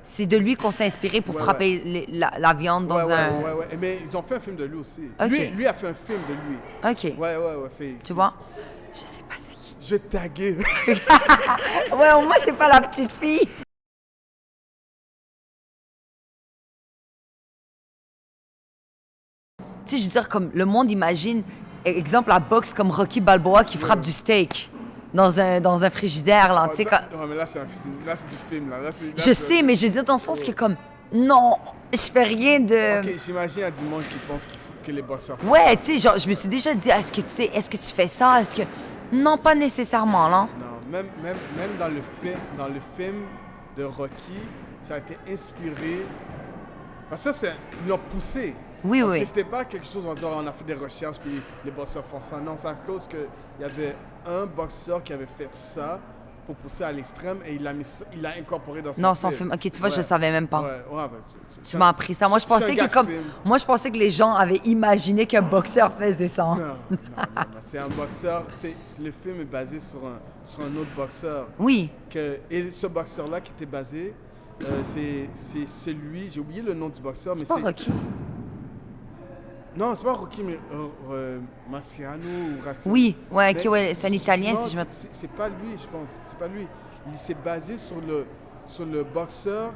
C'est de lui qu'on s'est inspiré pour Ouais, frapper la viande dans un... Ouais. Mais ils ont fait un film de lui aussi. Ok. Lui a fait un film de lui. OK. Ouais. Tu vois? Je sais pas c'est qui. Je vais taguer. Ouais, au moins, c'est pas la petite fille. Tu sais, je veux dire, comme le monde imagine, exemple, la boxe comme Rocky Balboa qui frappe du steak dans un frigidaire, là, tu sais. Non, mais là, c'est du film. Je sais, mais je veux dire dans le sens que comme, non, je fais rien de... Ok, j'imagine il y a du monde qui pense qu'il faut que les boxeurs fassent. Ouais, tu sais, genre, je me suis déjà dit, est-ce que tu fais ça? Est-ce que... Non, pas nécessairement, là. Non, même dans le film de Rocky, ça a été inspiré. Parce que ça, ils l'ont poussé. Oui, Parce oui. que c'était pas quelque chose, on va dire, on a fait des recherches, puis les boxeurs font ça. Non, c'est à cause qu'il y avait un boxeur qui avait fait ça pour pousser à l'extrême et il l'a incorporé dans son Non, son film. Ok, tu vois, je savais même pas. Ouais, Tu m'as appris ça. Moi, je pensais je pensais que les gens avaient imaginé qu'un boxeur faisait ça. Non. C'est un boxeur. Le film est basé sur un autre boxeur. Oui. Et ce boxeur-là qui était basé, c'est celui. J'ai oublié le nom du boxeur, mais C'est pas Rocky. Non, c'est pas Rocky, mais Mascherano ou Racino. Oui, ouais, ok, ouais, c'est un Italien, non, si je me... c'est pas lui, je pense. C'est pas lui. Il s'est basé sur le boxeur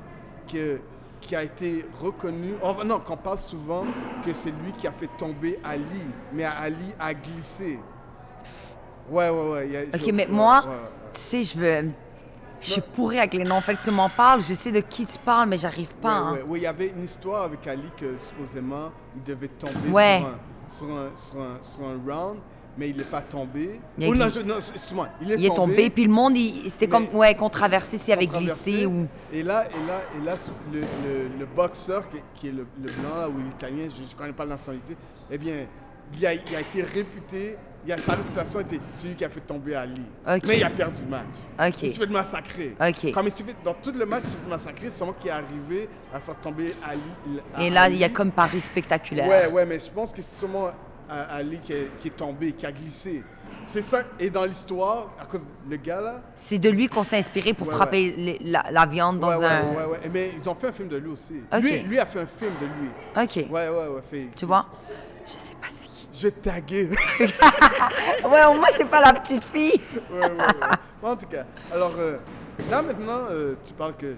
qui a été reconnu. Non, qu'on parle souvent que c'est lui qui a fait tomber Ali, mais Ali a glissé. Ouais. Ok, mais moi, tu sais, je suis pourrie avec les noms. Fait que tu m'en parles, je sais de qui tu parles, mais j'arrive pas. Oui, il y avait une histoire avec Ali que supposément il devait tomber sur un round, mais il n'est pas tombé. Excuse-moi, il est tombé, puis le monde, c'était comme, controversé s'il avait glissé ou... Et là, le boxeur, qui est le blanc, là, ou l'italien, je ne connais pas la nationalité, eh bien, il a été réputé... Sa réputation était celui qui a fait tomber Ali. Okay. Mais il a perdu le match. Okay. Il s'est fait massacrer. Okay. Comme dans tout le match, il s'est fait massacrer. C'est moi qui est arrivé à faire tomber Ali. Et là, il a comme paru spectaculaire. Ouais, mais je pense que c'est sûrement Ali qui est tombé, qui a glissé. C'est ça. Et dans l'histoire, à cause le gars là... C'est de lui qu'on s'est inspiré pour frapper la viande dans un... Ouais. Mais ils ont fait un film de lui aussi. Okay. Lui a fait un film de lui. OK. Ouais. Tu vois? Je sais pas c'est qui. Je vais taguer. Ouais, au moins, c'est pas la petite fille. Ouais. En tout cas, alors là maintenant, tu parles que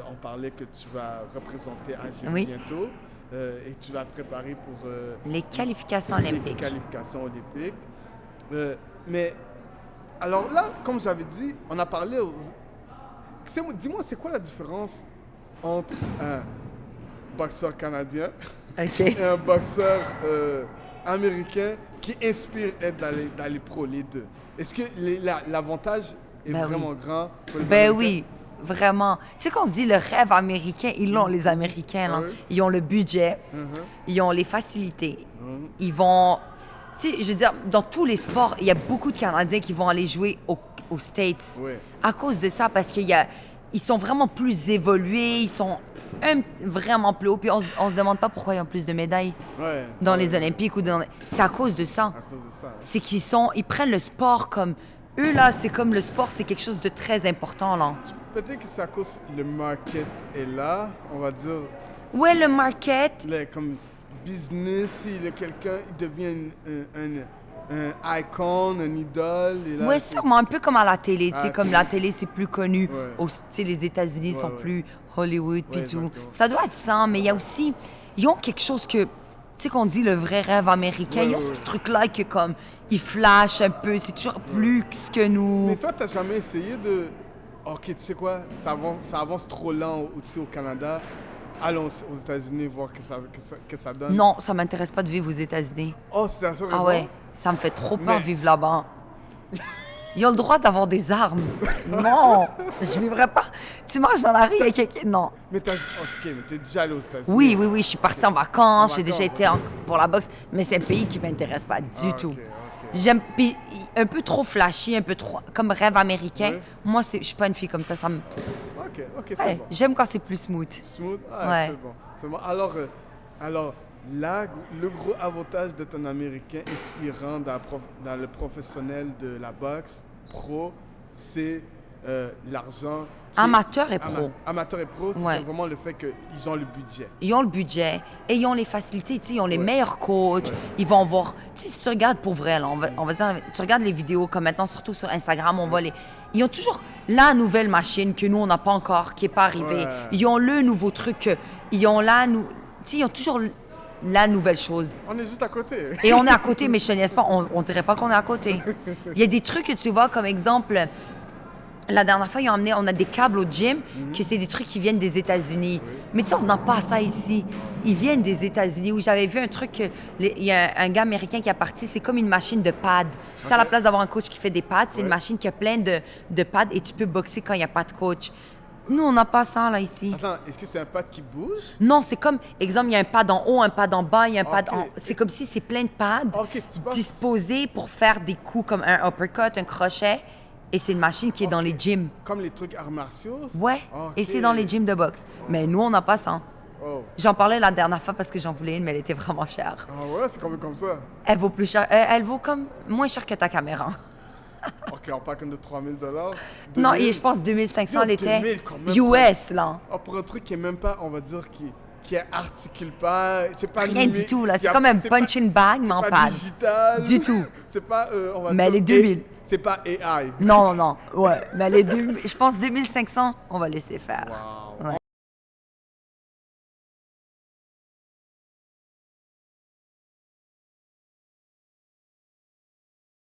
on parlait que tu vas représenter Algérie bientôt et tu vas te préparer pour les qualifications olympiques. Les qualifications olympiques. Mais alors là, comme j'avais dit, on a parlé. Dis-moi, c'est quoi la différence entre un boxeur canadien et un boxeur américain qui inspire d'aller pro, les deux? Est-ce que l'avantage est vraiment grand pour les Américains? Oui, vraiment. Tu sais, qu'on se dit le rêve américain, ils l'ont, les Américains. Là. Ils ont le budget, ils ont les facilités. Ils vont... Tu sais, je veux dire, dans tous les sports, il y a beaucoup de Canadiens qui vont aller jouer aux States. À cause de ça, parce qu'ils sont vraiment plus évolués, ils sont vraiment plus haut. Puis on se demande pas pourquoi ils ont plus de médailles dans les Olympiques ou c'est à cause de ça. C'est ils prennent le sport comme eux là. C'est comme le sport, c'est quelque chose de très important là. Peut-être que c'est à cause le market est là, on va dire. Ouais, le market. Comme business, quelqu'un il devient un icon, un idole. Oui, sûrement, un peu comme à la télé. Comme la télé, c'est plus connu. Les États-Unis sont plus Hollywood, puis tout. Exactement. Ça doit être ça, mais il y a aussi... Ils ont quelque chose que... Tu sais qu'on dit le vrai rêve américain. Ils ont ce truc-là que comme... Ils flashent un peu. C'est toujours plus que nous. Mais toi, t'as jamais essayé de... OK, tu sais quoi? Ça avance trop lent aussi au Canada. Allons aux États-Unis voir que ça donne. Non, ça m'intéresse pas de vivre aux États-Unis. Oh, c'est la seule raison? Ah ouais, ça me fait trop peur de vivre là-bas. Ils ont le droit d'avoir des armes. Non, je vivrais pas. Tu marches dans la rue, il y a quelqu'un... Non. Mais t'es déjà allé aux États-Unis? Oui, je suis partie en vacances. J'ai déjà été pour la boxe, mais c'est un pays qui m'intéresse pas du tout. Okay. J'aime un peu trop flashy, un peu trop comme rêve américain. Moi, je suis pas une fille comme ça. Ça me... OK, c'est bon. J'aime quand c'est plus smooth. Smooth? Ah, c'est bon. Alors là, le gros avantage d'être un Américain inspirant dans le professionnel de la boxe pro, c'est l'argent. Amateur et pro. Amateur et pro, Ouais. c'est vraiment le fait qu'ils ont le budget. Ils ont le budget et ils ont les facilités, tu sais, ils ont les Ouais. meilleurs coachs. Ouais. Ils vont voir, tu sais, si tu regardes pour vrai, là, on va dire, tu regardes les vidéos comme maintenant, surtout sur Instagram, on voit les. Ils ont toujours la nouvelle machine que nous, on n'a pas encore, qui n'est pas arrivée. Ouais. Ils ont le nouveau truc, ils ont tu sais, ils ont toujours la nouvelle chose. On est juste à côté. Et on est à côté, mais je te niaise pas, on dirait pas qu'on est à côté. Il y a des trucs que tu vois, comme exemple, la dernière fois, on a des câbles au gym, que c'est des trucs qui viennent des États-Unis. Mais tu sais, on n'a pas ça ici. Ils viennent des États-Unis, où j'avais vu un truc, il y a un gars américain qui a parti, c'est comme une machine de pads. Tu sais, à la place d'avoir un coach qui fait des pads, c'est une machine qui a plein de pads et tu peux boxer quand il n'y a pas de coach. Nous, on n'a pas ça, là, ici. Attends, est-ce que c'est un pad qui bouge? Non, c'est comme, exemple, il y a un pad en haut, un pad en bas, il y a un pad Ok. en... C'est comme si c'est plein de pads Ok, tu penses... disposés pour faire des coups comme un uppercut, un crochet. Et c'est une machine qui est dans les gyms. Comme les trucs arts martiaux? Ouais, Ok. et c'est dans les gyms de boxe. Mais nous, on n'a pas ça. Oh. J'en parlais la dernière fois parce que j'en voulais une, mais elle était vraiment chère. Ah ouais, c'est comme ça. Elle vaut plus cher. Elle vaut comme moins cher que ta caméra. Ok, on parle comme de 3 000 Non, et je pense 2500, elle Yo, était 2000 quand même, US, là. pour un truc qui est même pas, on va dire, qui articule pas, c'est pas Rien du tout, là. y C'est a- comme un c'est pas- punching bag, mais en C'est pas pad. digital. Du tout. C'est pas, on va Mais dire, elle est 2000. C'est pas AI. Non, non, ouais. Mais elle est je pense 2500, on va laisser faire. Wow. Ouais.